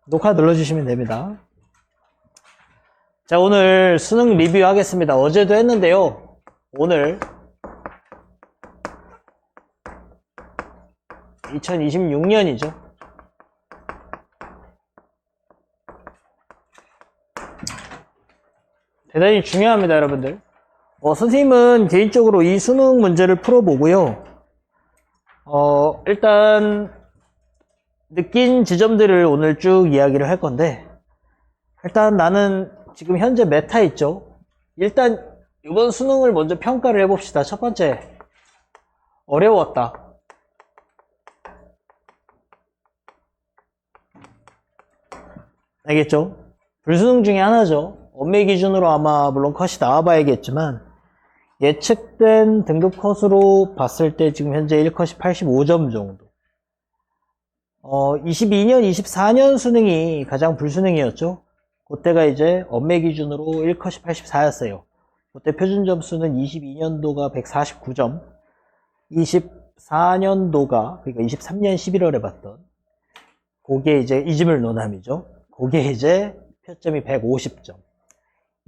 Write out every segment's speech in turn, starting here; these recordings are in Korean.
녹화 눌러주시면 됩니다. 자, 오늘 수능 리뷰 하겠습니다. 어제도 했는데요. 오늘 2026년이죠. 대단히 중요합니다, 여러분들. 선생님은 개인적으로 이 수능 문제를 풀어보고요. 일단 느낀 지점들을 오늘 쭉 이야기를 할 건데, 일단 나는 지금 현재 메타 있죠. 일단 이번 수능을 먼저 평가를 해봅시다. 첫 번째, 어려웠다. 알겠죠? 불수능 중에 하나죠. 엄매 기준으로 아마 물론 컷이 나와봐야겠지만 예측된 등급 컷으로 봤을 때 지금 현재 1컷이 85점 정도. 22년, 24년 수능이 가장 불수능이었죠. 그때가 이제 엄매 기준으로 1컷이 84였어요. 그때 표준 점수는 22년도가 149점, 24년도가 그러니까 23년 11월에 봤던 그게 이제 이지물 노남이죠. 그게 이제 표점이 150점.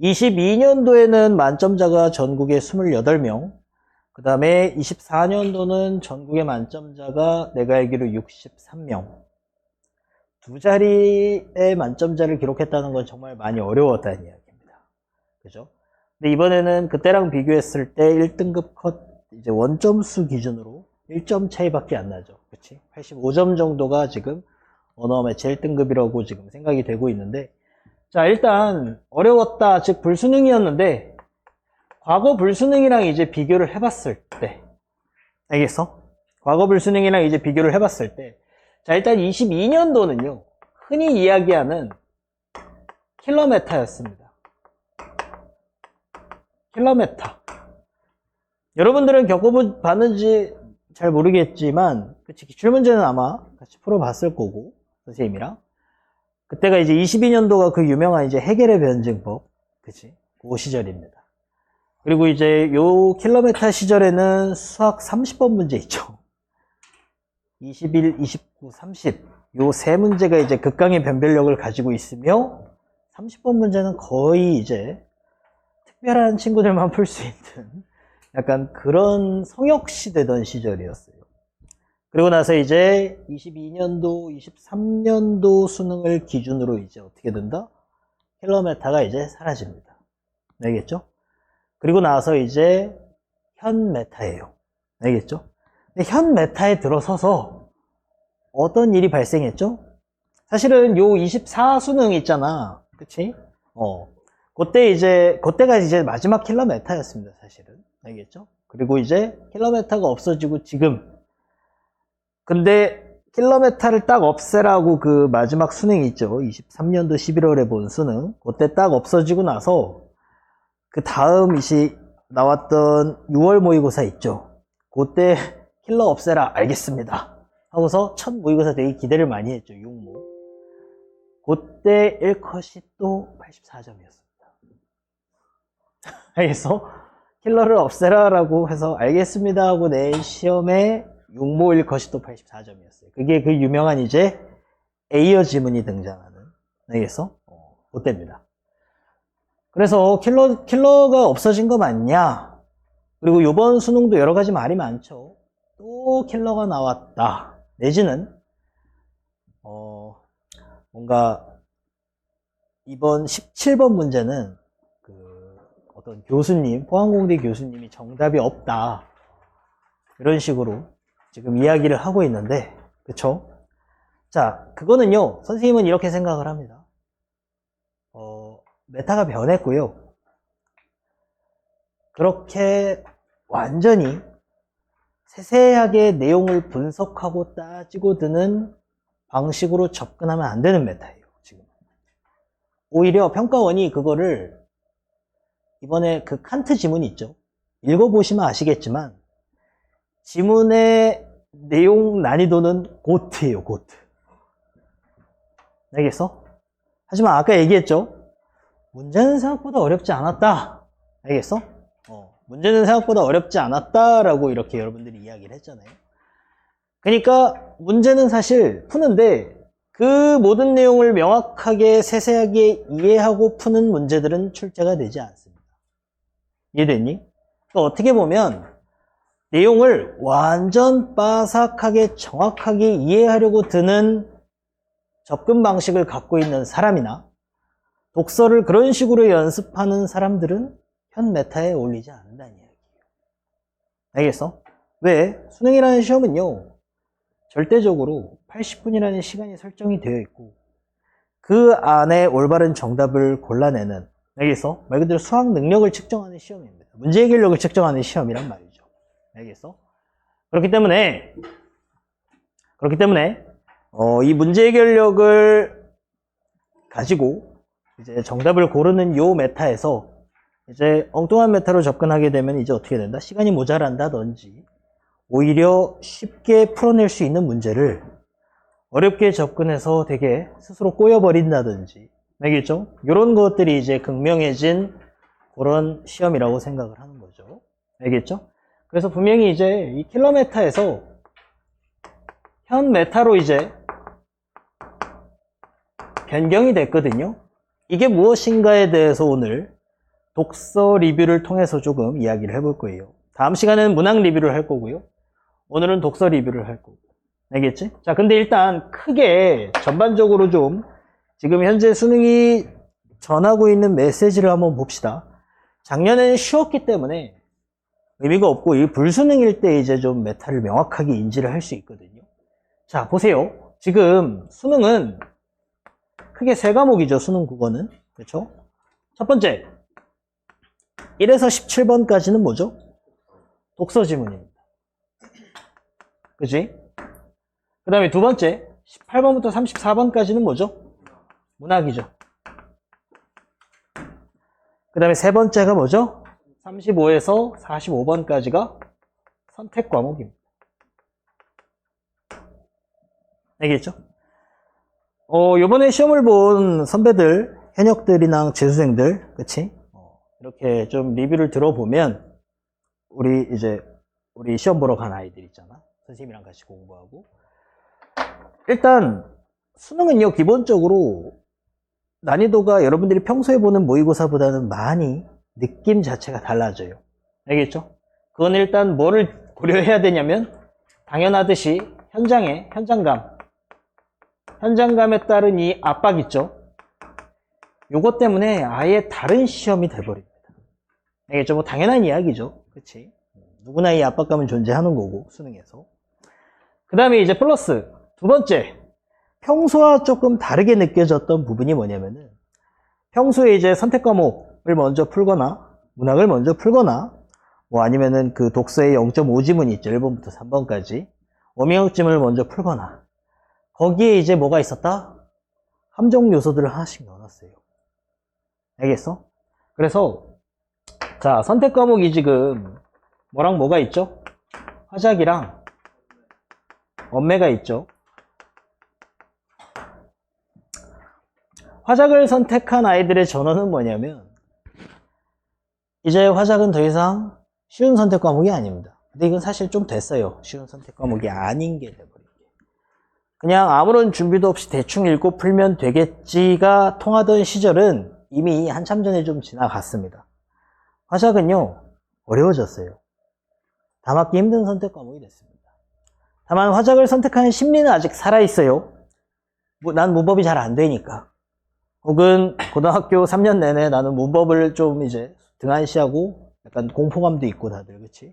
22년도에는 만점자가 전국에 28명, 그 다음에 24년도는 전국의 만점자가 내가 알기로 63명. 두 자리의 만점자를 기록했다는 건 정말 많이 어려웠다는 이야기입니다. 그죠? 근데 이번에는 그때랑 비교했을 때 1등급 컷, 이제 원점수 기준으로 1점 차이밖에 안 나죠. 그치? 85점 정도가 지금 언어 매체 1등급이라고 지금 생각이 되고 있는데, 자, 일단 어려웠다, 즉 불수능이었는데 과거 불수능이랑 이제 비교를 해봤을 때, 알겠어? 과거 불수능이랑 이제 비교를 해봤을 때, 자, 일단 22년도는요 흔히 이야기하는 킬러메타였습니다. 킬러메타. 여러분들은 겪어봤는지 잘 모르겠지만, 그치, 기출문제는 아마 같이 풀어봤을 거고 선생님이랑. 그때가 이제 22년도가 그 유명한 이제 해겔의 변증법, 그치? 그 시절입니다. 그리고 이제 요 킬로메타 시절에는 수학 30번 문제 있죠. 21, 29, 30. 요 세 문제가 이제 극강의 변별력을 가지고 있으며 30번 문제는 거의 이제 특별한 친구들만 풀 수 있는 약간 그런 성역시 되던 시절이었어요. 그리고 나서 이제 22년도, 23년도 수능을 기준으로 이제 어떻게 된다? 킬로메타가 이제 사라집니다. 알겠죠? 그리고 나서 이제 현 메타예요. 알겠죠? 근데 현 메타에 들어서서 어떤 일이 발생했죠? 사실은 요 24 수능 있잖아. 그치? 그때가 이제 마지막 킬로메타였습니다, 사실은. 알겠죠? 그리고 이제 킬로메타가 없어지고 지금, 근데 킬로메타를 딱 없애라고 그 마지막 수능이 있죠. 23년도 11월에 본 수능. 그때 딱 없어지고 나서 그 다음 이시 나왔던 6월 모의고사 있죠. 그때 킬러 없애라, 알겠습니다 하고서 첫 모의고사 되게 기대를 많이 했죠. 6모. 그때 1컷이 또 84점이었습니다. 알겠어? 킬러를 없애라 라고 해서 알겠습니다 하고 낸 시험에 6모 1컷이 또 84점이었어요. 그게 그 유명한 이제 에이어 지문이 등장하는, 알겠어? 그때입니다. 그래서 킬러가 없어진 거 맞냐? 그리고 이번 수능도 여러 가지 말이 많죠. 또 킬러가 나왔다. 내지는 뭔가 이번 17번 문제는 그 어떤 교수님, 포항공대 교수님이 정답이 없다, 이런 식으로 지금 이야기를 하고 있는데, 그쵸? 자, 그거는요, 선생님은 이렇게 생각을 합니다. 메타가 변했고요. 그렇게 완전히 세세하게 내용을 분석하고 따지고 드는 방식으로 접근하면 안 되는 메타예요, 지금. 오히려 평가원이 그거를 이번에 그 칸트 지문이 있죠. 읽어보시면 아시겠지만, 지문의 내용 난이도는 고트예요, 고트. 알겠어? 하지만 아까 얘기했죠? 문제는 생각보다 어렵지 않았다. 알겠어? 문제는 생각보다 어렵지 않았다라고 이렇게 여러분들이 이야기를 했잖아요. 그러니까 문제는 사실 푸는데 그 모든 내용을 명확하게 세세하게 이해하고 푸는 문제들은 출제가 되지 않습니다. 이해됐니? 그러니까 어떻게 보면 내용을 완전 빠삭하게 정확하게 이해하려고 드는 접근 방식을 갖고 있는 사람이나 독서를 그런 식으로 연습하는 사람들은 현 메타에 어울리지 않는다는 이야기예요. 알겠어? 왜? 수능이라는 시험은요, 절대적으로 80분이라는 시간이 설정이 되어 있고 그 안에 올바른 정답을 골라내는, 알겠어? 말 그대로 수학 능력을 측정하는 시험입니다. 문제 해결력을 측정하는 시험이란 말이죠. 알겠어? 그렇기 때문에 이 문제 해결력을 가지고 이제 정답을 고르는 요 메타에서 이제 엉뚱한 메타로 접근하게 되면 이제 어떻게 된다? 시간이 모자란다든지 오히려 쉽게 풀어낼 수 있는 문제를 어렵게 접근해서 되게 스스로 꼬여버린다든지, 알겠죠? 이런 것들이 이제 극명해진 그런 시험이라고 생각을 하는 거죠. 알겠죠? 그래서 분명히 이제 이 킬러 메타에서 현 메타로 이제 변경이 됐거든요. 이게 무엇인가에 대해서 오늘 독서 리뷰를 통해서 조금 이야기를 해볼 거예요. 다음 시간에는 문학 리뷰를 할 거고요. 오늘은 독서 리뷰를 할 거고. 알겠지? 자, 근데 일단 크게 전반적으로 좀 지금 현재 수능이 전하고 있는 메시지를 한번 봅시다. 작년에는 쉬웠기 때문에 의미가 없고 이 불수능일 때 이제 좀 메타를 명확하게 인지를 할 수 있거든요. 자, 보세요. 지금 수능은 크게 세 과목이죠. 수능 국어는. 그렇죠? 첫 번째, 1에서 17번까지는 뭐죠? 독서 지문입니다. 그치? 그 다음에 두 번째, 18번부터 34번까지는 뭐죠? 문학이죠. 그 다음에 세 번째가 뭐죠? 35에서 45번까지가 선택 과목입니다. 알겠죠? 요번에 시험을 본 선배들, 현역들이나 재수생들, 그치? 이렇게 좀 리뷰를 들어보면, 우리 시험 보러 간 아이들 있잖아. 선생님이랑 같이 공부하고. 일단, 수능은요, 기본적으로 난이도가 여러분들이 평소에 보는 모의고사보다는 많이 느낌 자체가 달라져요. 알겠죠? 그건 일단 뭐를 고려해야 되냐면, 당연하듯이 현장감에 따른 이 압박 있죠? 요것 때문에 아예 다른 시험이 돼버립니다. 알겠죠? 뭐 당연한 이야기죠. 그치? 누구나 이 압박감은 존재하는 거고, 수능에서. 그 다음에 이제 플러스, 두 번째, 평소와 조금 다르게 느껴졌던 부분이 뭐냐면은, 평소에 이제 선택 과목을 먼저 풀거나, 문학을 먼저 풀거나, 뭐 아니면은 그 독서의 0.5지문이 있죠. 1번부터 3번까지. 워밍업 지문을 먼저 풀거나, 거기에 이제 뭐가 있었다? 함정 요소들을 하나씩 넣어놨어요. 알겠어? 그래서, 자, 선택 과목이 지금, 뭐랑 뭐가 있죠? 화작이랑 언매가 있죠. 화작을 선택한 아이들의 전언은 뭐냐면, 이제 화작은 더 이상 쉬운 선택 과목이 아닙니다. 근데 이건 사실 좀 됐어요. 쉬운 선택 과목이 아닌 게 돼버린 게. 그냥 아무런 준비도 없이 대충 읽고 풀면 되겠지가 통하던 시절은 이미 한참 전에 좀 지나갔습니다. 화작은요, 어려워졌어요. 다 맞기 힘든 선택 과목이 됐습니다. 다만 화작을 선택하는 심리는 아직 살아있어요. 난 문법이 잘 안 되니까. 혹은 고등학교 3년 내내 나는 문법을 좀 이제 등한시하고 약간 공포감도 있고 다들, 그치?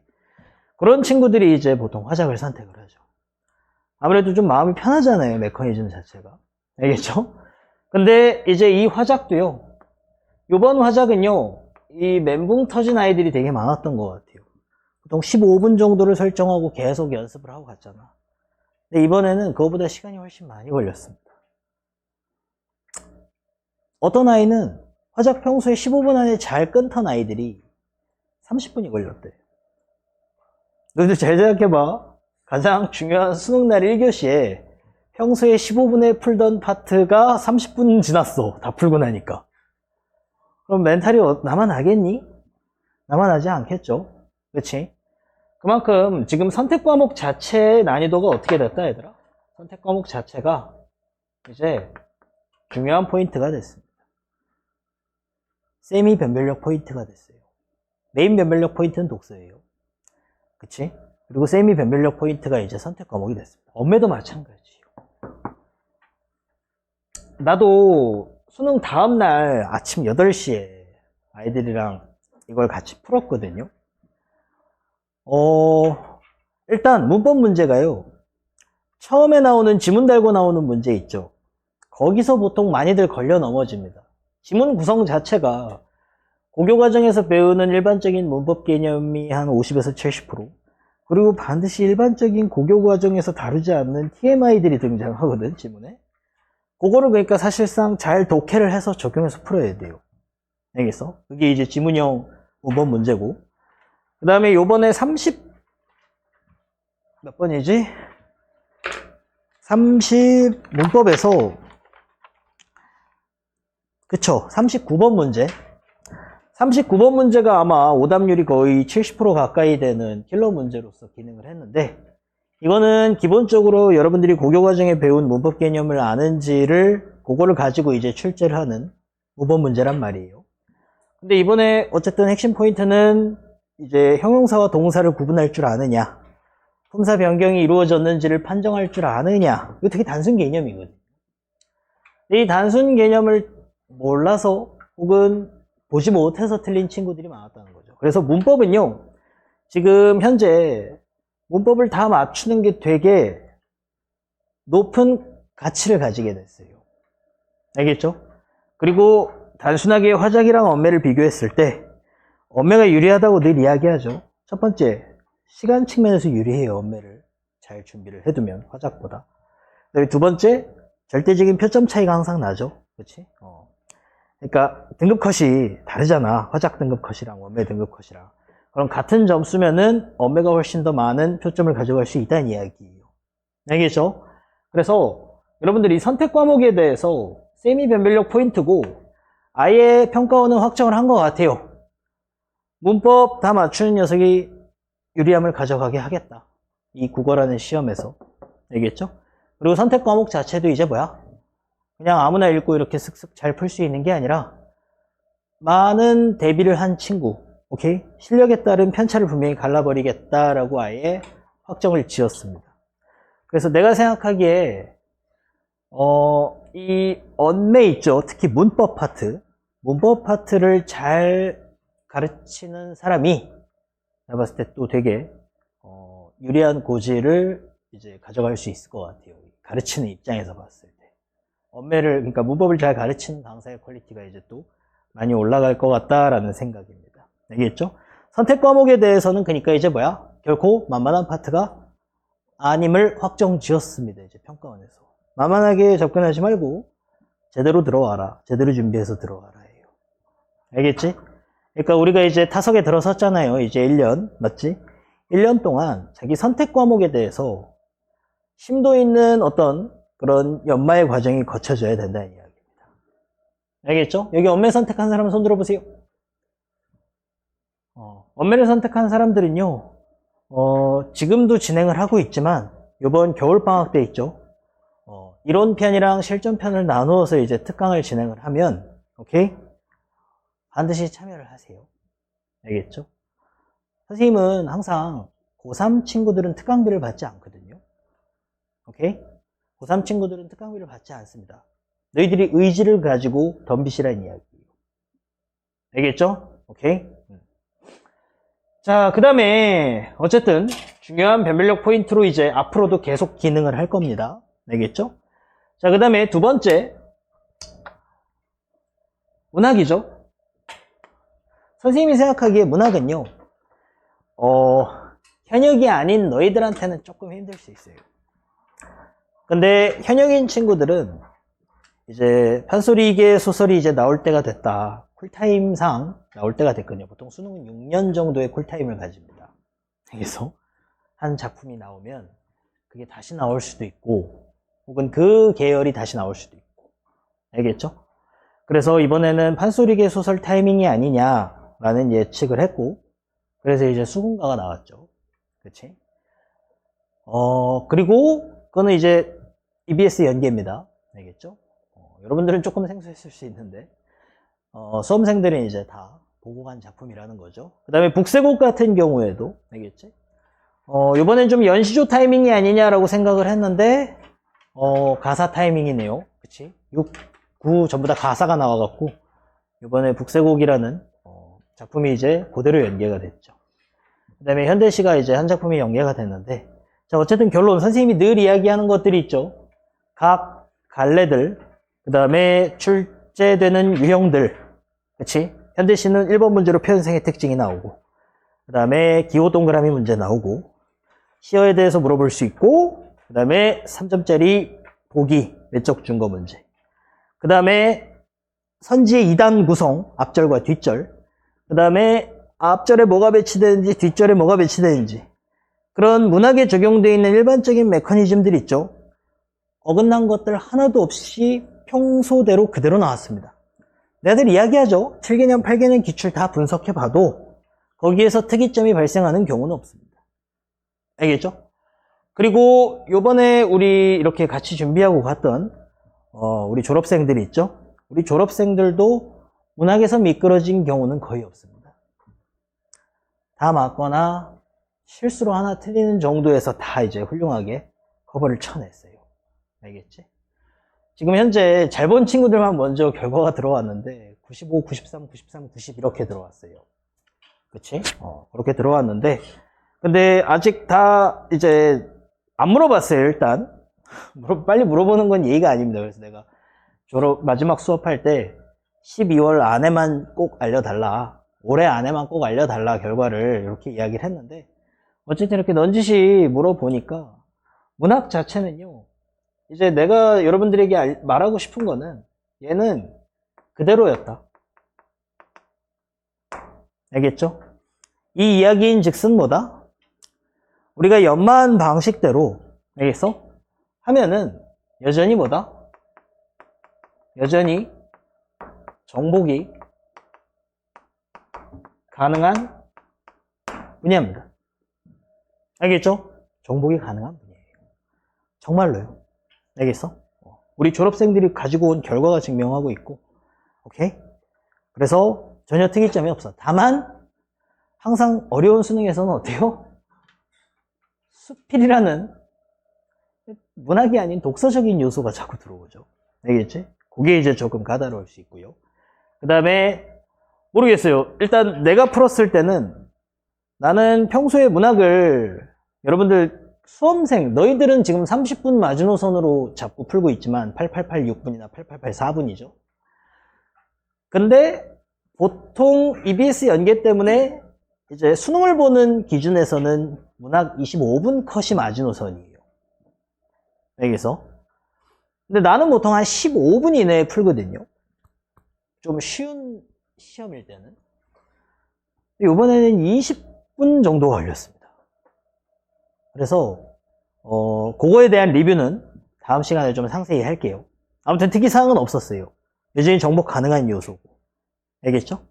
그런 친구들이 이제 보통 화작을 선택을 하죠. 아무래도 좀 마음이 편하잖아요, 메커니즘 자체가. 알겠죠? 근데 이제 이 화작도요, 요번 화작은요, 이 멘붕 터진 아이들이 되게 많았던 것 같아요. 보통 15분 정도를 설정하고 계속 연습을 하고 갔잖아. 근데 이번에는 그거보다 시간이 훨씬 많이 걸렸습니다. 어떤 아이는 화작 평소에 15분 안에 잘 끊던 아이들이 30분이 걸렸대. 너희들 잘 생각해봐. 가장 중요한 수능날 1교시에 평소에 15분에 풀던 파트가 30분 지났어. 다 풀고 나니까. 그럼 멘탈이 나만 하겠니? 나만 하지 않겠죠. 그치? 그만큼 지금 선택 과목 자체의 난이도가 어떻게 됐다, 얘들아? 선택 과목 자체가 이제 중요한 포인트가 됐습니다. 세미 변별력 포인트가 됐어요. 메인 변별력 포인트는 독서예요. 그치? 그리고 세미 변별력 포인트가 이제 선택 과목이 됐습니다. 엄매도 마찬가지예요. 나도 수능 다음날 아침 8시에 아이들이랑 이걸 같이 풀었거든요. 일단 문법 문제가요. 처음에 나오는 지문 달고 나오는 문제 있죠. 거기서 보통 많이들 걸려 넘어집니다. 지문 구성 자체가 고교 과정에서 배우는 일반적인 문법 개념이 한 50에서 70%, 그리고 반드시 일반적인 고교 과정에서 다루지 않는 TMI들이 등장하거든, 지문에. 그거를 그러니까 사실상 잘 독해를 해서 적용해서 풀어야 돼요. 알겠어? 그게 이제 지문형 문법 문제고. 그 다음에 요번에 몇 번이지? 문법에서, 그쵸? 39번 문제. 39번 문제가 아마 오답률이 거의 70% 가까이 되는 킬러 문제로서 기능을 했는데, 이거는 기본적으로 여러분들이 고교 과정에 배운 문법 개념을 아는지를, 그거를 가지고 이제 출제를 하는 문법 문제란 말이에요. 근데 이번에 어쨌든 핵심 포인트는 이제 형용사와 동사를 구분할 줄 아느냐, 품사 변경이 이루어졌는지를 판정할 줄 아느냐. 이거 되게 단순 개념이거든요. 이 단순 개념을 몰라서 혹은 보지 못해서 틀린 친구들이 많았다는 거죠. 그래서 문법은요, 지금 현재 문법을 다 맞추는 게 되게 높은 가치를 가지게 됐어요. 알겠죠? 그리고 단순하게 화작이랑 엄매를 비교했을 때 엄매가 유리하다고 늘 이야기하죠. 첫 번째, 시간 측면에서 유리해요. 엄매를 잘 준비를 해두면 화작보다. 그다음에 두 번째, 절대적인 표점 차이가 항상 나죠. 그렇지? 그러니까 등급 컷이 다르잖아. 화작 등급 컷이랑 엄매 등급 컷이랑. 그럼 같은 점수면은 엄매가 훨씬 더 많은 표점을 가져갈 수 있다는 이야기예요. 알겠죠? 그래서 여러분들이 선택 과목에 대해서 세미 변별력 포인트고 아예 평가원은 확정을 한 것 같아요. 문법 다 맞추는 녀석이 유리함을 가져가게 하겠다. 이 국어라는 시험에서. 알겠죠? 그리고 선택 과목 자체도 이제 뭐야? 그냥 아무나 읽고 이렇게 슥슥 잘 풀 수 있는 게 아니라 많은 대비를 한 친구, 오케이? 실력에 따른 편차를 분명히 갈라버리겠다라고 아예 확정을 지었습니다. 그래서 내가 생각하기에 이 언매 있죠? 특히 문법 파트를 잘 가르치는 사람이 내가 봤을 때 또 되게 유리한 고지를 이제 가져갈 수 있을 것 같아요. 가르치는 입장에서 봤을 때. 그러니까 문법을 잘 가르치는 강사의 퀄리티가 이제 또 많이 올라갈 것 같다라는 생각입니다. 알겠죠? 선택 과목에 대해서는 그러니까 이제 뭐야? 결코 만만한 파트가 아님을 확정 지었습니다. 이제 평가원에서. 만만하게 접근하지 말고 제대로 들어와라. 제대로 준비해서 들어와라 해요. 알겠지? 그러니까 우리가 이제 타석에 들어섰잖아요. 이제 1년. 맞지? 1년 동안 자기 선택 과목에 대해서 심도 있는 어떤 그런 연마의 과정이 거쳐져야 된다는 이야기입니다. 알겠죠? 여기 엄매 선택한 사람 손 들어보세요. 엄매를 선택한 사람들은요, 지금도 진행을 하고 있지만, 이번 겨울방학 때 있죠? 이론편이랑 실전편을 나누어서 이제 특강을 진행을 하면, 오케이? 반드시 참여를 하세요. 알겠죠? 선생님은 항상 고3 친구들은 특강비를 받지 않거든요. 오케이? 고3 친구들은 특강비를 받지 않습니다. 너희들이 의지를 가지고 덤비시라는 이야기예요. 알겠죠? 오케이? 자, 그 다음에 어쨌든 중요한 변별력 포인트로 이제 앞으로도 계속 기능을 할 겁니다. 알겠죠? 자, 그 다음에 두 번째 문학이죠. 선생님이 생각하기에 문학은요, 현역이 아닌 너희들한테는 조금 힘들 수 있어요. 근데 현역인 친구들은 이제 판소리계 소설이 이제 나올 때가 됐다. 쿨타임상 나올 때가 됐거든요. 보통 수능은 6년 정도의 쿨타임을 가집니다. 그래서 한 작품이 나오면 그게 다시 나올 수도 있고, 혹은 그 계열이 다시 나올 수도 있고. 알겠죠? 그래서 이번에는 판소리계 소설 타이밍이 아니냐라는 예측을 했고, 그래서 이제 수군가가 나왔죠. 그치? 그리고 그거는 이제 EBS 연계입니다. 알겠죠? 여러분들은 조금 생소했을 수 있는데, 수험생들은 이제 다 보고 간 작품이라는 거죠. 그 다음에 북새곡 같은 경우에도, 알겠지? 요번엔 좀 연시조 타이밍이 아니냐라고 생각을 했는데, 가사 타이밍이네요. 그치? 6, 9 전부 다 가사가 나와갖고, 요번에 북새곡이라는 작품이 이제 그대로 연계가 됐죠. 그 다음에 현대시가 이제 한 작품이 연계가 됐는데, 자, 어쨌든 결론, 선생님이 늘 이야기하는 것들이 있죠. 각 갈래들, 그 다음에 출제되는 유형들, 그치? 현대시는 1번 문제로 표현생의 특징이 나오고, 그 다음에 기호 동그라미 문제 나오고, 시어에 대해서 물어볼 수 있고, 그 다음에 3점짜리 보기, 외적 준거 문제. 그 다음에 선지의 2단 구성, 앞절과 뒷절. 그 다음에 앞절에 뭐가 배치되는지, 뒷절에 뭐가 배치되는지. 그런 문학에 적용되어 있는 일반적인 메커니즘들 있죠. 어긋난 것들 하나도 없이 평소대로 그대로 나왔습니다. 내들 이야기하죠. 7개년, 8개년 기출 다 분석해봐도 거기에서 특이점이 발생하는 경우는 없습니다. 알겠죠? 그리고 요번에 우리 이렇게 같이 준비하고 갔던 우리 졸업생들이 있죠? 우리 졸업생들도 문학에서 미끄러진 경우는 거의 없습니다. 다 맞거나 실수로 하나 틀리는 정도에서 다 이제 훌륭하게 커버를 쳐냈어요. 알겠지? 지금 현재 잘 본 친구들만 먼저 결과가 들어왔는데 95, 93, 93, 90 이렇게 들어왔어요. 그치? 그렇게 들어왔는데 근데 아직 다 이제 안 물어봤어요. 일단 빨리 물어보는 건 예의가 아닙니다. 그래서 내가 마지막 수업할 때 12월 안에만 꼭 알려달라, 올해 안에만 꼭 알려달라 결과를 이렇게 이야기를 했는데 어쨌든 이렇게 넌지시 물어보니까 문학 자체는요, 이제 내가 여러분들에게 말하고 싶은 거는 얘는 그대로였다. 알겠죠? 이 이야기인 즉슨 뭐다? 우리가 연마한 방식대로, 알겠어? 하면은 여전히 뭐다? 여전히 정복이 가능한 분야입니다. 알겠죠? 정복이 가능한 분야예요. 정말로요. 알겠어? 우리 졸업생들이 가지고 온 결과가 증명하고 있고, 오케이? 그래서 전혀 특이점이 없어. 다만 항상 어려운 수능에서는 어때요? 수필이라는 문학이 아닌 독서적인 요소가 자꾸 들어오죠. 알겠지? 그게 이제 조금 까다로울 수 있고요. 그 다음에 모르겠어요. 일단 내가 풀었을 때는 나는 평소에 문학을 여러분들 수험생, 너희들은 지금 30분 마지노선으로 잡고 풀고 있지만 8886분이나 8884분이죠. 근데 보통 EBS 연계 때문에 이제 수능을 보는 기준에서는 문학 25분 컷이 마지노선이에요. 여기서. 근데 나는 보통 한 15분 이내에 풀거든요. 좀 쉬운 시험일 때는. 이번에는 20분 정도 걸렸습니다. 그래서 그거에 대한 리뷰는 다음 시간에 좀 상세히 할게요. 아무튼 특이사항은 없었어요. 여전히 정복 가능한 요소고. 알겠죠?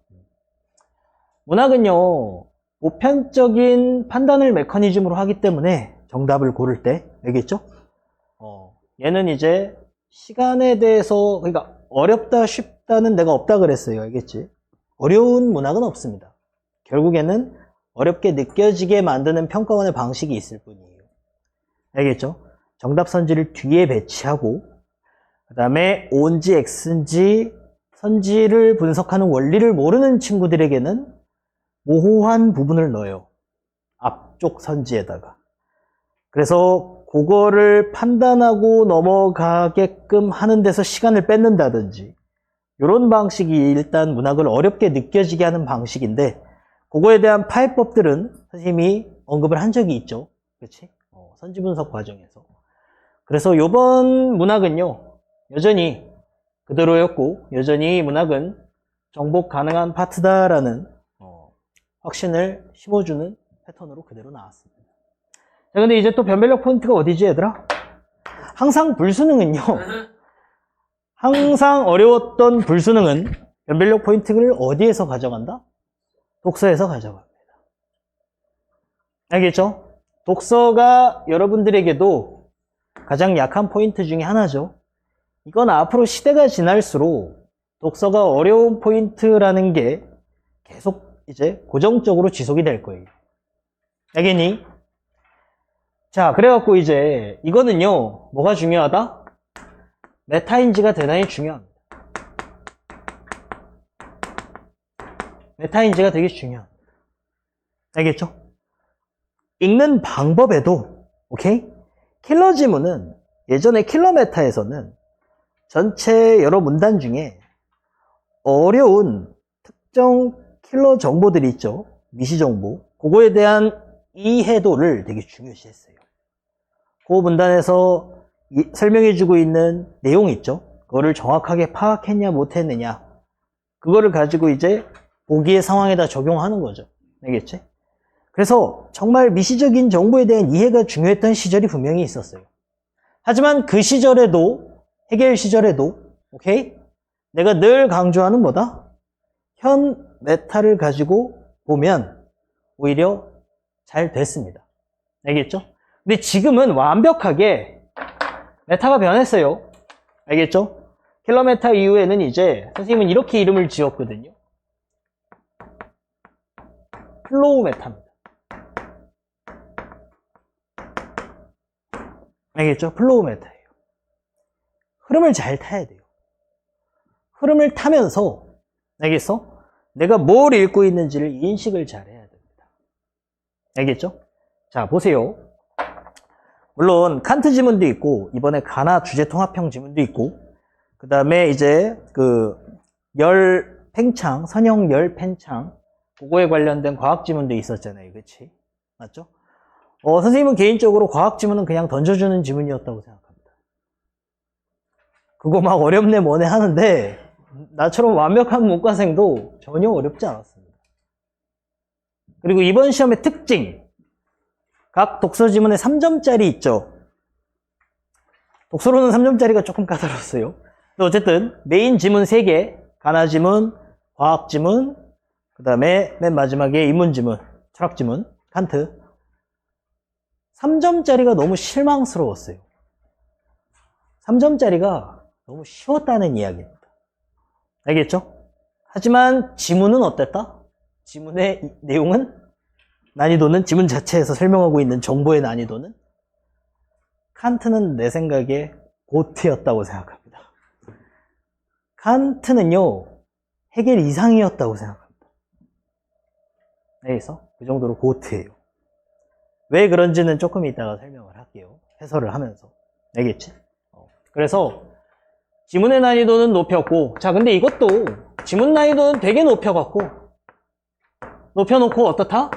문학은요, 보편적인 판단을 메커니즘으로 하기 때문에 정답을 고를 때, 알겠죠? 얘는 이제 시간에 대해서, 그러니까 어렵다 쉽다는 내가 없다 그랬어요. 알겠지? 어려운 문학은 없습니다. 결국에는 어렵게 느껴지게 만드는 평가원의 방식이 있을 뿐이에요. 알겠죠? 정답 선지를 뒤에 배치하고 그 다음에 O인지 X인지 선지를 분석하는 원리를 모르는 친구들에게는 모호한 부분을 넣어요. 앞쪽 선지에다가. 그래서 그거를 판단하고 넘어가게끔 하는 데서 시간을 뺏는다든지 이런 방식이 일단 문학을 어렵게 느껴지게 하는 방식인데 그거에 대한 파해법들은 선생님이 언급을 한 적이 있죠. 그렇지? 선지 분석 과정에서. 그래서 이번 문학은요, 여전히 그대로였고 여전히 문학은 정복 가능한 파트다라는 확신을 심어주는 패턴으로 그대로 나왔습니다. 자, 근데 이제 또 변별력 포인트가 어디지, 얘들아? 항상 불수능은요, 항상 어려웠던 불수능은 변별력 포인트를 어디에서 가져간다? 독서에서 가져갑니다. 알겠죠? 독서가 여러분들에게도 가장 약한 포인트 중에 하나죠. 이건 앞으로 시대가 지날수록 독서가 어려운 포인트라는 게 계속 이제 고정적으로 지속이 될 거예요. 알겠니? 자, 그래갖고 이제 이거는요, 뭐가 중요하다? 메타인지가 대단히 중요합니다. 메타인지가 되게 중요합니다. 알겠죠? 읽는 방법에도, 오케이? 킬러 지문은 예전에 킬러 메타에서는 전체 여러 문단 중에 어려운 특정 킬러 정보들이 있죠. 미시 정보. 그거에 대한 이해도를 되게 중요시 했어요. 그 문단에서 설명해주고 있는 내용 있죠. 그거를 정확하게 파악했냐 못했느냐. 그거를 가지고 이제 보기의 상황에다 적용하는 거죠. 알겠지? 그래서 정말 미시적인 정보에 대한 이해가 중요했던 시절이 분명히 있었어요. 하지만 그 시절에도, 해겔 시절에도, 오케이? 내가 늘 강조하는 뭐다? 현 메타를 가지고 보면 오히려 잘 됐습니다. 알겠죠? 근데 지금은 완벽하게 메타가 변했어요. 알겠죠? 킬러 메타 이후에는 이제 선생님은 이렇게 이름을 지었거든요. 플로우 메타입니다. 알겠죠? 플로우 메타예요. 흐름을 잘 타야 돼요. 흐름을 타면서, 알겠어? 내가 뭘 읽고 있는지를 인식을 잘 해야 됩니다. 알겠죠? 자, 보세요. 물론 칸트 지문도 있고, 이번에 가나 주제통합형 지문도 있고, 그 다음에 이제 열 팽창, 선형 열 팽창, 그거에 관련된 과학 지문도 있었잖아요. 그치? 맞죠? 선생님은 개인적으로 과학 지문은 그냥 던져주는 지문이었다고 생각합니다. 그거 막 어렵네 뭐네 하는데, 나처럼 완벽한 문과생도 전혀 어렵지 않았습니다. 그리고 이번 시험의 특징, 각 독서 지문에 3점짜리 있죠. 독서로는 3점짜리가 조금 까다로웠어요. 어쨌든 메인 지문 3개, 가나 지문, 과학 지문, 그 다음에 맨 마지막에 인문 지문, 철학 지문, 칸트. 3점짜리가 너무 실망스러웠어요. 3점짜리가 너무 쉬웠다는 이야기입니다. 알겠죠? 하지만 지문은 어땠다? 지문의 내용은, 난이도는 지문 자체에서 설명하고 있는 정보의 난이도는 칸트는 내 생각에 고트였다고 생각합니다. 칸트는요, 해겔 이상이었다고 생각합니다. 그래서 그 정도로 고트예요. 왜 그런지는 조금 이따가 설명을 할게요. 해설을 하면서. 알겠지? 그래서 지문의 난이도는 높였고, 자, 근데 이것도 지문 난이도는 되게 높여갖고, 높여놓고 어떻다?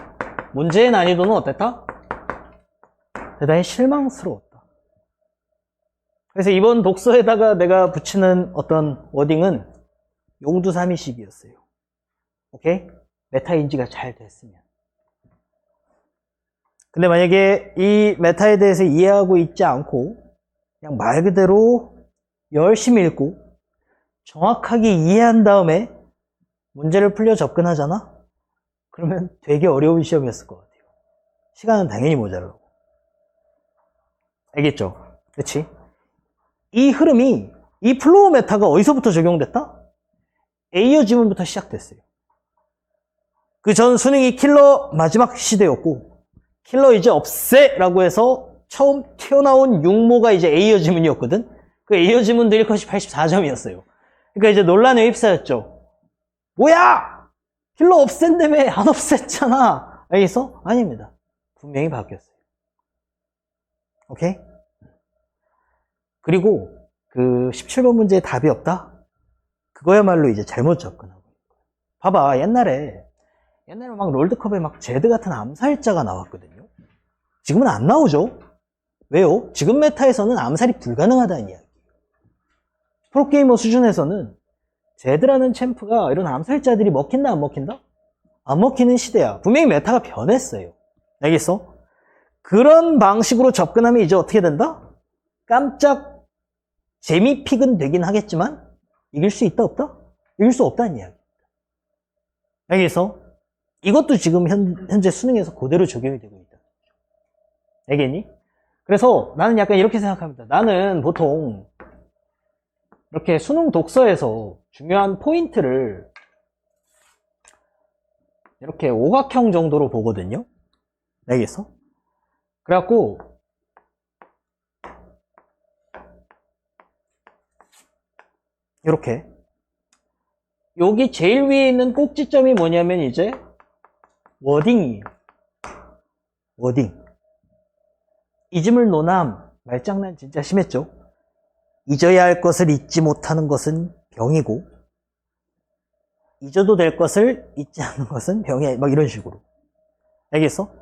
문제의 난이도는 어땠다? 대단히 실망스러웠다. 그래서 이번 독서에다가 내가 붙이는 어떤 워딩은 용두사미식이었어요. 오케이? 메타인지가 잘 됐으면. 근데 만약에 이 메타에 대해서 이해하고 있지 않고 그냥 말 그대로 열심히 읽고 정확하게 이해한 다음에 문제를 풀려 접근하잖아? 그러면 되게 어려운 시험이었을 것 같아요. 시간은 당연히 모자라고. 알겠죠? 그렇지? 이 흐름이, 이 플로우 메타가 어디서부터 적용됐다? A어 지문부터 시작됐어요. 그 전 수능이 킬러 마지막 시대였고, 킬러 이제 없애라고 해서 처음 튀어나온 육모가 이제 A어 지문이었거든? 그 A어 지문들이 컷이 84점이었어요. 그러니까 이제 논란에 휩싸였죠. 뭐야! 킬러 없앤다며 안 없앴잖아. 알겠어? 아닙니다. 분명히 바뀌었어요. 오케이? 그리고 그 17번 문제에 답이 없다? 그거야말로 이제 잘못 접근하고 있는 거예요. 봐봐, 옛날에 막 롤드컵에 막 제드 같은 암살자가 나왔거든요. 지금은 안 나오죠? 왜요? 지금 메타에서는 암살이 불가능하다는 이야기예요. 프로게이머 수준에서는 제드라는 챔프가 이런 암살자들이 먹힌다 안 먹힌다? 안 먹히는 시대야. 분명히 메타가 변했어요. 알겠어? 그런 방식으로 접근하면 이제 어떻게 된다? 깜짝 재미픽은 되긴 하겠지만 이길 수 있다 없다? 이길 수 없다는 이야기입니다. 알겠어? 이것도 지금 현재 수능에서 그대로 적용이 되고 있다. 알겠니? 그래서 나는 약간 이렇게 생각합니다. 나는 보통 이렇게 수능 독서에서 중요한 포인트를 이렇게 오각형 정도로 보거든요. 알겠어? 그래갖고 이렇게 여기 제일 위에 있는 꼭지점이 뭐냐면 이제 워딩이에요. 워딩. 잊음을 노남. 말장난 진짜 심했죠. 잊어야 할 것을 잊지 못하는 것은 병이고 잊어도 될 것을 잊지 않는 것은 병이야. 막 이런 식으로. 알겠어?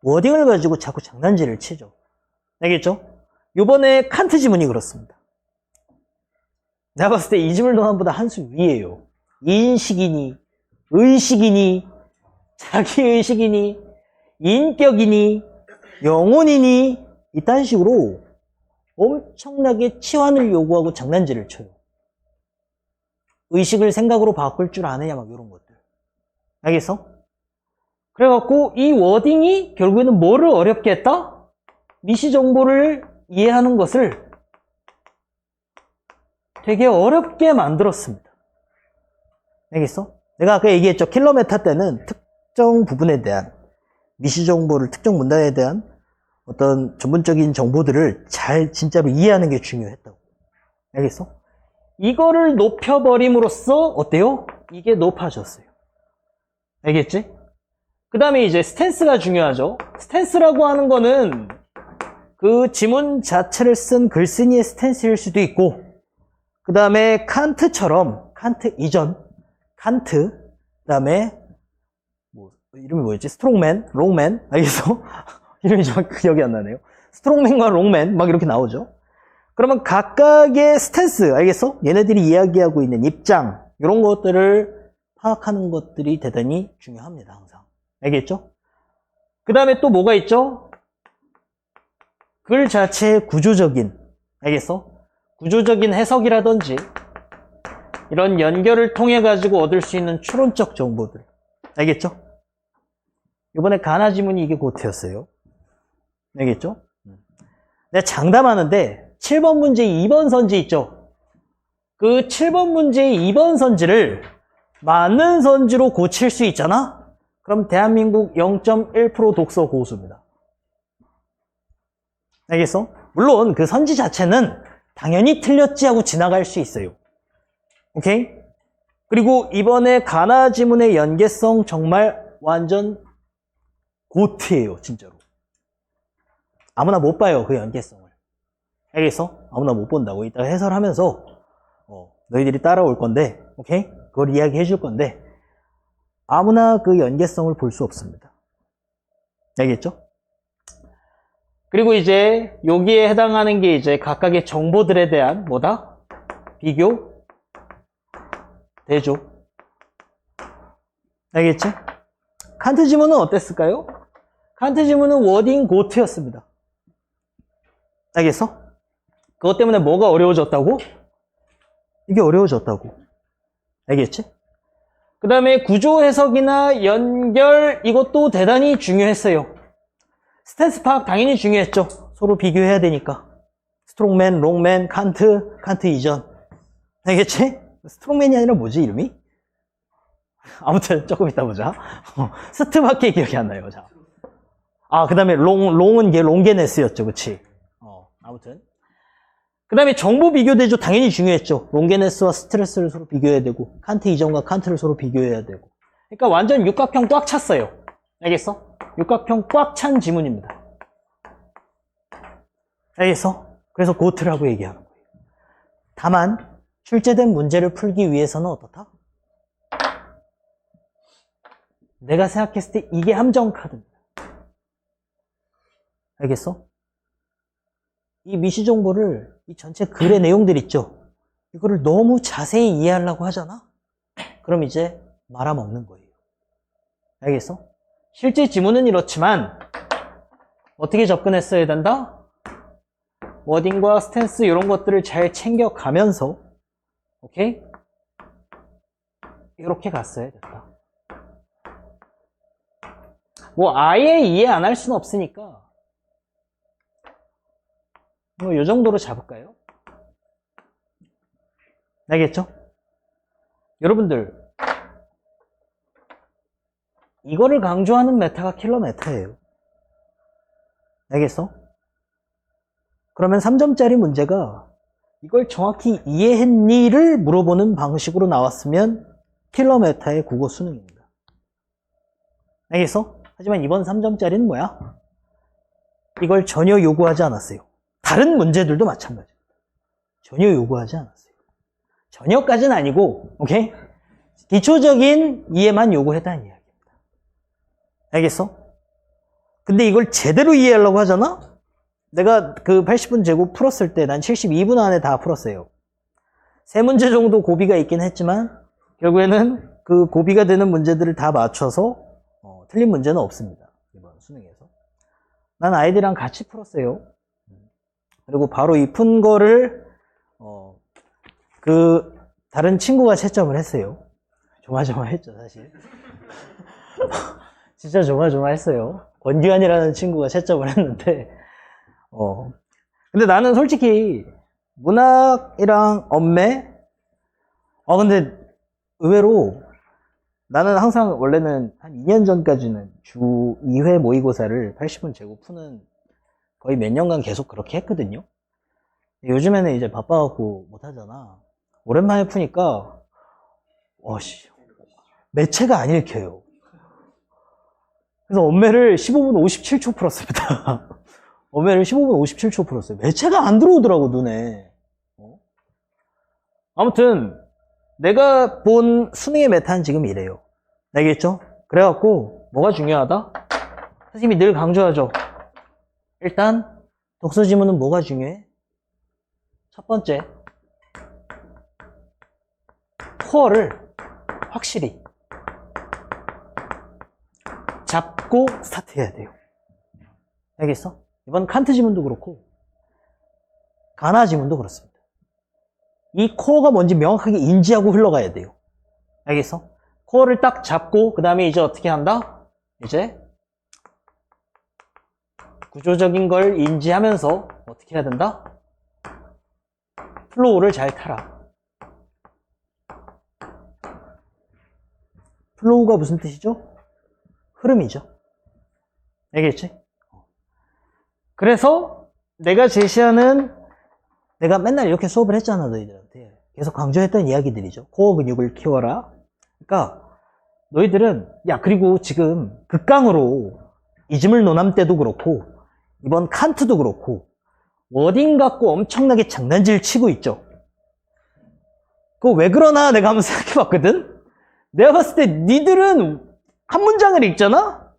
워딩을 가지고 자꾸 장난질을 치죠. 알겠죠? 요번에 칸트 지문이 그렇습니다. 내가 봤을 때 잊음을 노남보다 한 수 위에요. 인식이니 의식이니 자기의식이니 인격이니 영혼이니 이딴 식으로 엄청나게 치환을 요구하고 장난질을 쳐요. 의식을 생각으로 바꿀 줄 아느냐 막 이런 것들. 알겠어? 그래갖고 이 워딩이 결국에는 뭐를 어렵게 했다? 미시 정보를 이해하는 것을 되게 어렵게 만들었습니다. 알겠어? 내가 아까 얘기했죠. 킬러 메타 때는 특정 부분에 대한 미시 정보를 특정 문단에 대한 어떤 전문적인 정보들을 잘 진짜로 이해하는 게 중요했다고. 알겠어? 이거를 높여버림으로써 어때요? 이게 높아졌어요. 알겠지? 그 다음에 이제 스탠스가 중요하죠. 스탠스라고 하는 거는 그 지문 자체를 쓴 글쓴이의 스탠스일 수도 있고, 그 다음에 칸트처럼 칸트 이전 칸트, 그 다음에 뭐 이름이 뭐였지? 스트롱맨, 롱맨, 알겠어? 이름이 정확히 기억이 안 나네요. 스트롱맨과 롱맨 막 이렇게 나오죠. 그러면 각각의 스탠스, 알겠어? 얘네들이 이야기하고 있는 입장 이런 것들을 파악하는 것들이 대단히 중요합니다. 항상. 알겠죠? 그 다음에 또 뭐가 있죠? 글 자체의 구조적인, 알겠어? 구조적인 해석이라든지 이런 연결을 통해 가지고 얻을 수 있는 추론적 정보들. 알겠죠? 이번에 가나 지문이 이게 고트였어요. 알겠죠? 내가 장담하는데 7번 문제 2번 선지 있죠? 그 7번 문제의 2번 선지를 맞는 선지로 고칠 수 있잖아? 그럼 대한민국 0.1% 독서 고수입니다. 알겠어? 물론 그 선지 자체는 당연히 틀렸지 하고 지나갈 수 있어요. 오케이? 그리고 이번에 가나 지문의 연계성 정말 완전 고트예요, 진짜로. 아무나 못 봐요, 그 연계성을. 알겠어? 아무나 못 본다고. 이따가 해설하면서 너희들이 따라올 건데, 오케이? 그걸 이야기해 줄 건데 아무나 그 연계성을 볼 수 없습니다. 알겠죠? 그리고 이제 여기에 해당하는 게 이제 각각의 정보들에 대한 뭐다? 비교, 대조. 알겠지? 칸트 지문은 어땠을까요? 칸트 지문은 워딩 고트였습니다. 알겠어? 그것 때문에 뭐가 어려워졌다고? 이게 어려워졌다고. 알겠지? 그 다음에 구조 해석이나 연결 이것도 대단히 중요했어요. 스탠스 파악 당연히 중요했죠. 서로 비교해야 되니까. 스트롱맨, 롱맨, 칸트 이전. 알겠지? 스트롱맨이 아니라 뭐지 이름이? 아무튼 조금 이따 보자. 스트밖에 기억이 안 나요. 자. 그 다음에 롱은 롱게네스였죠. 그치? 아무튼. 그 다음에 정보 비교 대조 당연히 중요했죠. 롱게네스와 스트레스를 서로 비교해야 되고, 칸트 이전과 칸트를 서로 비교해야 되고. 그러니까 완전 육각형 꽉 찼어요. 알겠어? 육각형 꽉 찬 지문입니다. 알겠어? 그래서 고트라고 얘기하는 거예요. 다만 출제된 문제를 풀기 위해서는 어떻다? 내가 생각했을 때 이게 함정 카드입니다. 알겠어? 이 미시 정보를 이 전체 글의 내용들 있죠? 이거를 너무 자세히 이해하려고 하잖아? 그럼 이제 말아먹는 거예요. 알겠어? 실제 지문은 이렇지만 어떻게 접근했어야 된다? 워딩과 스탠스 이런 것들을 잘 챙겨가면서 오케이? 이렇게 갔어야 됐다. 뭐 아예 이해 안 할 수는 없으니까 뭐 이 정도로 잡을까요? 알겠죠? 여러분들, 이거를 강조하는 메타가 킬러 메타예요. 알겠어? 그러면 3점짜리 문제가 이걸 정확히 이해했니를 물어보는 방식으로 나왔으면 킬러 메타의 국어 수능입니다. 알겠어? 하지만 이번 3점짜리는 뭐야? 이걸 전혀 요구하지 않았어요. 다른 문제들도 마찬가지입니다. 전혀 요구하지 않았어요. 전혀까지는 아니고, 오케이? 기초적인 이해만 요구했다는 이야기입니다. 알겠어? 근데 이걸 제대로 이해하려고 하잖아? 내가 그 80분 제곱 풀었을 때 난 72분 안에 다 풀었어요. 3문제 정도 고비가 있긴 했지만 결국에는 그 고비가 되는 문제들을 다 맞춰서 틀린 문제는 없습니다. 이번 수능에서. 난 아이들이랑 같이 풀었어요. 그리고 바로 이 푼 거를 그 다른 친구가 채점을 했어요. 조마조마했죠, 사실. 진짜 조마조마했어요. 권규환이라는 친구가 채점을 했는데 근데 나는 솔직히 문학이랑 엄매 근데 의외로 나는 항상 원래는 한 2년 전까지는 주 2회 모의고사를 80분 재고 푸는 거의 몇 년간 계속 그렇게 했거든요. 요즘에는 이제 바빠갖고 못하잖아. 오랜만에 푸니까 매체가 안 읽혀요. 그래서 엄매를 15분 57초 풀었습니다. 엄매를 15분 57초 풀었어요. 매체가 안 들어오더라고, 눈에. 아무튼 내가 본 수능의 메타는 지금 이래요. 알겠죠? 그래갖고 뭐가 중요하다? 선생님이 늘 강조하죠. 일단 독서 지문은 뭐가 중요해? 첫 번째, 코어를 확실히 잡고 스타트해야 돼요. 알겠어? 이번 칸트 지문도 그렇고 가나 지문도 그렇습니다. 이 코어가 뭔지 명확하게 인지하고 흘러가야 돼요. 알겠어? 코어를 딱 잡고 그 다음에 이제 어떻게 한다? 이제 구조적인 걸 인지하면서 어떻게 해야 된다? 플로우를 잘 타라. 플로우가 무슨 뜻이죠? 흐름이죠. 알겠지? 그래서 내가 제시하는, 내가 맨날 이렇게 수업을 했잖아, 너희들한테. 계속 강조했던 이야기들이죠. 코어 근육을 키워라. 그러니까 너희들은, 야, 그리고 지금 극강으로 이즈물 논함 때도 그렇고 이번 칸트도 그렇고 워딩 갖고 엄청나게 장난질 치고 있죠. 그거 왜 그러나 내가 한번 생각해 봤거든? 내가 봤을 때 니들은 한 문장을 읽잖아?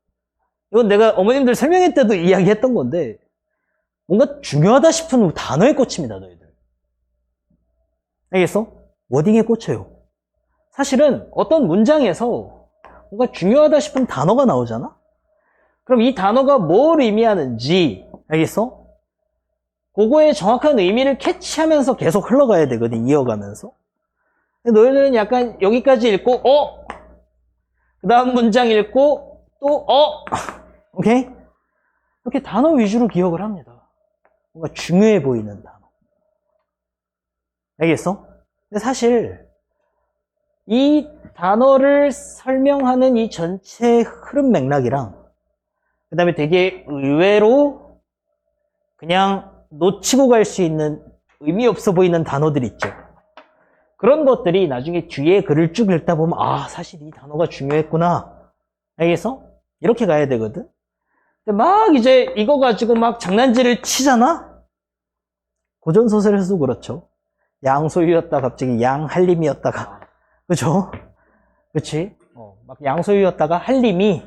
이건 내가 어머님들 설명회 때도 이야기했던 건데 뭔가 중요하다 싶은 단어에 꽂힙니다, 너희들. 알겠어? 워딩에 꽂혀요. 사실은 어떤 문장에서 뭔가 중요하다 싶은 단어가 나오잖아? 그럼 이 단어가 뭘 의미하는지, 알겠어? 그거의 정확한 의미를 캐치하면서 계속 흘러가야 되거든, 이어가면서. 너희들은 약간 여기까지 읽고, 그 다음 문장 읽고, 또, 오케이? 이렇게 단어 위주로 기억을 합니다. 뭔가 중요해 보이는 단어. 알겠어? 근데 사실 이 단어를 설명하는 이 전체 흐름 맥락이랑 그 다음에 되게 의외로 그냥 놓치고 갈 수 있는 의미 없어 보이는 단어들 있죠. 그런 것들이 나중에 뒤에 글을 쭉 읽다 보면 사실 이 단어가 중요했구나. 알겠어? 이렇게 가야 되거든. 근데 막 이제 이거 가지고 막 장난질을 치잖아? 고전소설에서도 그렇죠. 양소유였다 갑자기 양한림이었다가, 그쵸? 그치? 막 양소유였다가 한림이,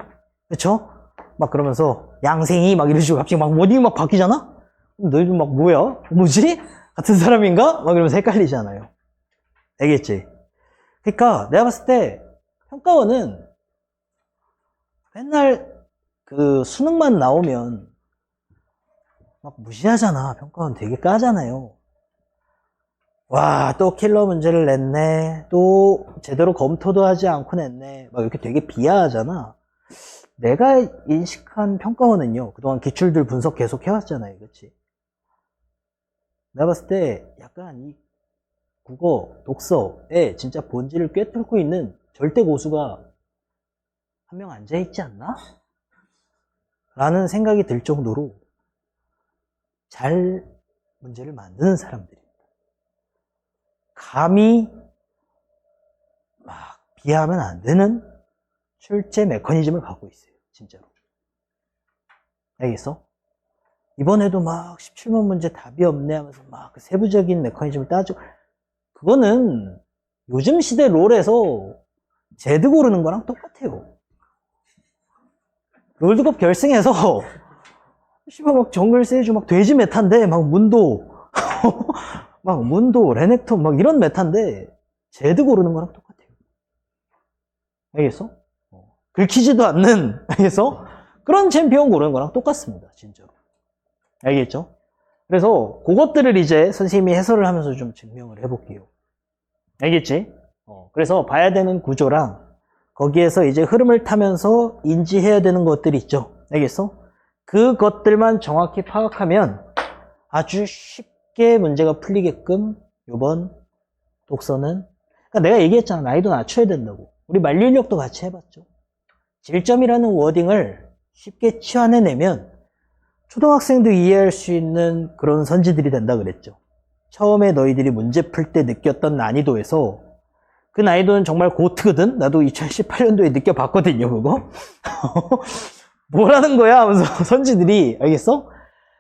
그쵸? 막 그러면서 양생이 막 이런 식으로 갑자기 막 워딩이 막 바뀌잖아? 그럼 너희들 막 뭐야? 뭐지? 같은 사람인가? 막 이러면서 헷갈리잖아요. 알겠지? 그러니까 내가 봤을 때 평가원은 맨날 그 수능만 나오면 막 무시하잖아. 평가원 되게 까잖아요. 와, 또 킬러 문제를 냈네. 또 제대로 검토도 하지 않고 냈네. 막 이렇게 되게 비하하잖아. 내가 인식한 평가원은요, 그동안 기출들 분석 계속 해왔잖아요. 그치? 내가 봤을 때 약간 이 국어, 독서의 진짜 본질을 꿰뚫고 있는 절대 고수가 한 명 앉아있지 않나? 라는 생각이 들 정도로 잘 문제를 만드는 사람들입니다. 감히 막 비하하면 안 되는 출제 메커니즘을 갖고 있어요. 진짜로. 알겠어? 이번에도 막 17번 문제 답이 없네 하면서 막 그 세부적인 메커니즘을 따지고, 그거는 요즘 시대 롤에서 제드 고르는 거랑 똑같아요. 롤드컵 결승에서 씨발 막 정글 세주 막 돼지 메타인데 막 문도 막 문도 레넥톤 막 이런 메타인데 제드 고르는 거랑 똑같아요. 알겠어? 긁히지도 않는, 알겠어? 그런 챔피언 고르는 거랑 똑같습니다. 진짜로. 알겠죠? 그래서 그것들을 이제 선생님이 해설을 하면서 좀 증명을 해볼게요. 알겠지? 그래서 봐야 되는 구조랑 거기에서 이제 흐름을 타면서 인지해야 되는 것들이 있죠. 알겠어? 그것들만 정확히 파악하면 아주 쉽게 문제가 풀리게끔 이번 독서는, 그러니까 내가 얘기했잖아. 난이도 낮춰야 된다고. 우리 만류인력도 같이 해봤죠. 질점이라는 워딩을 쉽게 치환해내면 초등학생도 이해할 수 있는 그런 선지들이 된다 그랬죠. 처음에 너희들이 문제 풀 때 느꼈던 난이도에서, 그 난이도는 정말 고트거든? 나도 2018년도에 느껴봤거든요, 그거? 뭐라는 거야? 하면서 선지들이, 알겠어?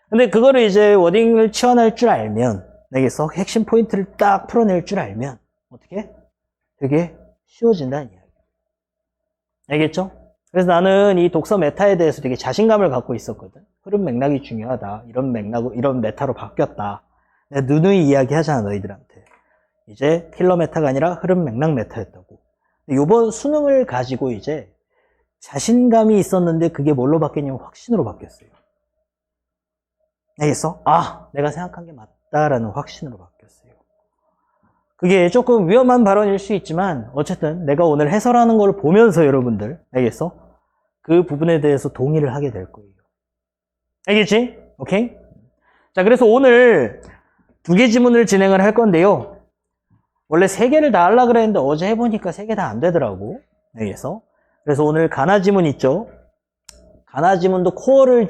근데 그거를 이제 워딩을 치환할 줄 알면, 알겠어? 핵심 포인트를 딱 풀어낼 줄 알면, 어떻게? 되게 쉬워진다는 이야기. 알겠죠? 그래서 나는 이 독서 메타에 대해서 되게 자신감을 갖고 있었거든. 흐름 맥락이 중요하다. 이런 맥락, 이런 메타로 바뀌었다. 내가 누누이 이야기하잖아, 너희들한테. 이제 킬러 메타가 아니라 흐름 맥락 메타였다고. 이번 수능을 가지고 이제 자신감이 있었는데 그게 뭘로 바뀌냐면 확신으로 바뀌었어요. 알겠어? 아, 내가 생각한 게 맞다라는 확신으로 바뀌었어요. 그게 조금 위험한 발언일 수 있지만 어쨌든 내가 오늘 해설하는 걸 보면서 여러분들, 알겠어? 그 부분에 대해서 동의를 하게 될 거예요. 알겠지? 오케이? 자, 그래서 오늘 2개 지문을 진행을 할 건데요. 원래 3개를 다 하려고 그랬는데 어제 해보니까 3개 다 안 되더라고. 알겠어? 그래서 오늘 가나 지문 있죠? 가나 지문도 코어를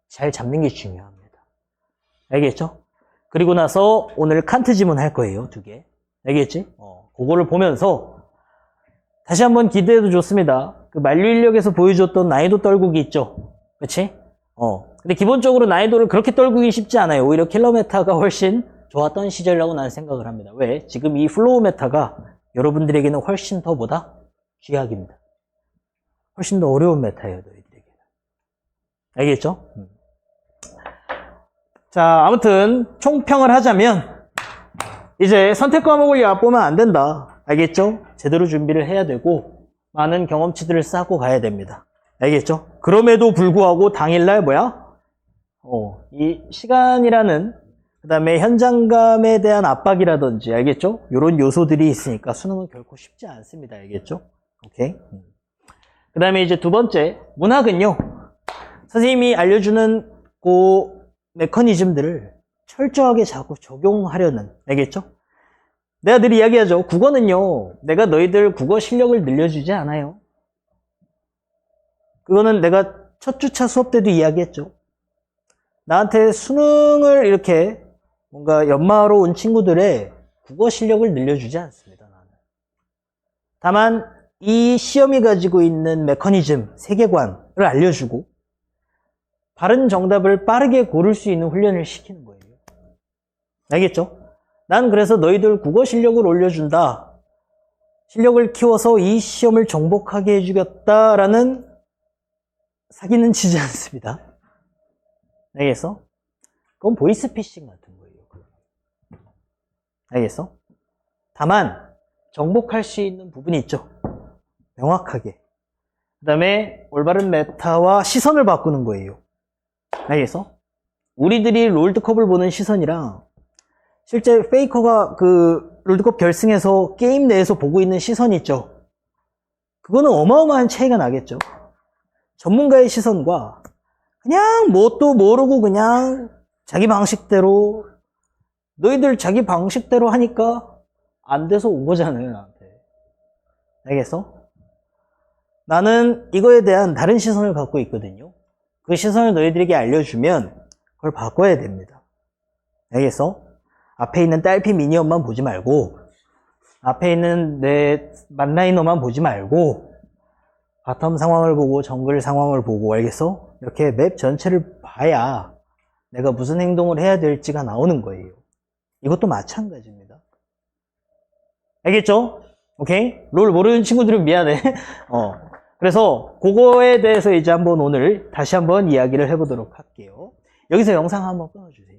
잘 잡는 게 중요합니다. 알겠죠? 그리고 나서 오늘 칸트 지문 할 거예요. 2개. 알겠지? 그거를 보면서 다시 한번 기대해도 좋습니다. 그 만류 인력에서 보여줬던 난이도 떨구기 있죠? 그치? 근데 기본적으로 난이도를 그렇게 떨구기 쉽지 않아요. 오히려 킬러 메타가 훨씬 좋았던 시절이라고 나는 생각을 합니다. 왜? 지금 이 플로우 메타가 여러분들에게는 훨씬 더 보다 쥐약입니다. 훨씬 더 어려운 메타예요, 너희들에게는. 알겠죠? 자, 아무튼 총평을 하자면 이제 선택 과목을 얕보면 안 된다. 알겠죠? 제대로 준비를 해야 되고 많은 경험치들을 쌓고 가야 됩니다. 알겠죠? 그럼에도 불구하고 당일날 이 시간이라는, 그 다음에 현장감에 대한 압박이라든지, 알겠죠? 이런 요소들이 있으니까 수능은 결코 쉽지 않습니다. 알겠죠? 오케이. 그 다음에 이제 2번째, 문학은요, 선생님이 알려주는 그 메커니즘들을 철저하게 자꾸 적용하려는, 알겠죠? 내가 늘 이야기하죠. 국어는요, 내가 너희들 국어 실력을 늘려주지 않아요. 그거는 내가 첫 주차 수업 때도 이야기했죠. 나한테 수능을 이렇게 뭔가 연마하러 온 친구들의 국어 실력을 늘려주지 않습니다. 나는. 다만 이 시험이 가지고 있는 메커니즘, 세계관을 알려주고 바른 정답을 빠르게 고를 수 있는 훈련을 시키는 거예요. 알겠죠? 난 그래서 너희들 국어 실력을 올려준다. 실력을 키워서 이 시험을 정복하게 해주겠다라는 사기는 치지 않습니다. 알겠어? 그건 보이스피싱 같은 거예요. 알겠어? 다만 정복할 수 있는 부분이 있죠. 명확하게. 그 다음에 올바른 메타와 시선을 바꾸는 거예요. 알겠어? 우리들이 롤드컵을 보는 시선이랑 실제 페이커가 그 롤드컵 결승에서 게임 내에서 보고 있는 시선이 있죠. 그거는 어마어마한 차이가 나겠죠. 전문가의 시선과 그냥 뭣도 모르고 그냥 자기 방식대로, 너희들 자기 방식대로 하니까 안 돼서 온 거잖아요, 나한테. 알겠어? 나는 이거에 대한 다른 시선을 갖고 있거든요. 그 시선을 너희들에게 알려주면 그걸 바꿔야 됩니다. 알겠어? 앞에 있는 딸피 미니언만 보지 말고 앞에 있는 내 만라이너만 보지 말고 바텀 상황을 보고 정글 상황을 보고 알겠어? 이렇게 맵 전체를 봐야 내가 무슨 행동을 해야 될지가 나오는 거예요. 이것도 마찬가지입니다. 알겠죠? 오케이? 롤 모르는 친구들은 미안해. 그래서 그거에 대해서 이제 한번 오늘 다시 한번 이야기를 해보도록 할게요. 여기서 영상 한번 끊어주세요.